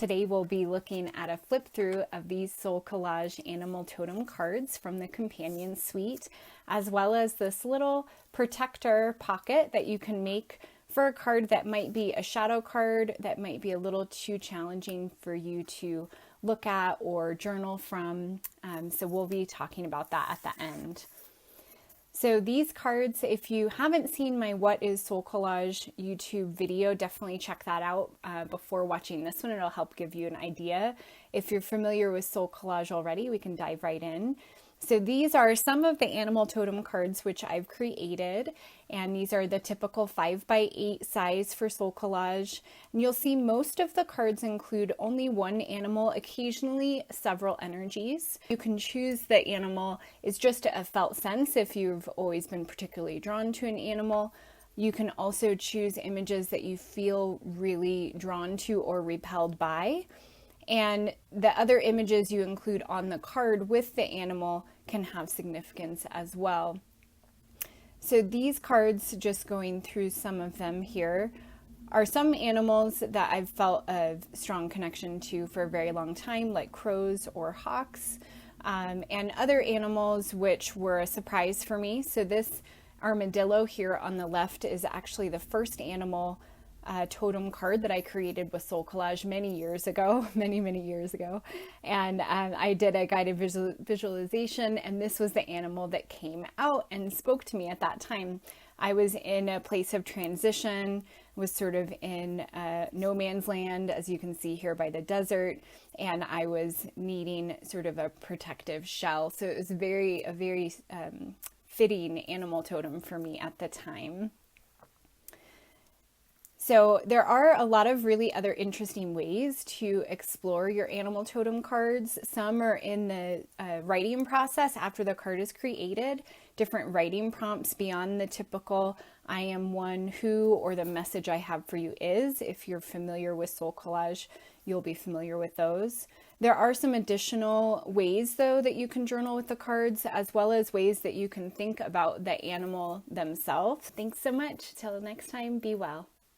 today we'll be looking at a flip through of these SoulCollage Animal Totem cards from the Companion Suite, as well as this little protector pocket that you can make for a card that might be a shadow card that might be a little too challenging for you to look at or journal from. So we'll be talking about that at the end. So these cards, if you haven't seen my What is SoulCollage YouTube video, definitely check that out before watching this one. It'll help give you an idea. If you're familiar with SoulCollage already, we can dive right in. So these are some of the Animal Totem cards which I've created, and these are the typical 5x8 size for SoulCollage. And you'll see most of the cards include only one animal, occasionally several energies. You can choose the animal is just a felt sense if you've always been particularly drawn to an animal. You can also choose images that you feel really drawn to or repelled by. And the other images you include on the card with the animal can have significance as well. So these cards, just going through some of them here, are some animals that I've felt a strong connection to for a very long time, like crows or hawks, and other animals which were a surprise for me. So this armadillo here on the left is actually the first animal totem card that I created with SoulCollage many years ago, many years ago. And I did a guided visualization, and this was the animal that came out and spoke to me at that time. I was in a place of transition, was sort of in no man's land, as you can see here by the desert, and I was needing sort of a protective shell. So it was a very fitting animal totem for me at the time. So there are a lot of really other interesting ways to explore your animal totem cards. Some are in the writing process after the card is created, different writing prompts beyond the typical I am one who or the message I have for you is. If you're familiar with SoulCollage, you'll be familiar with those. There are some additional ways though that you can journal with the cards, as well as ways that you can think about the animal themselves. Thanks so much. Till next time, be well.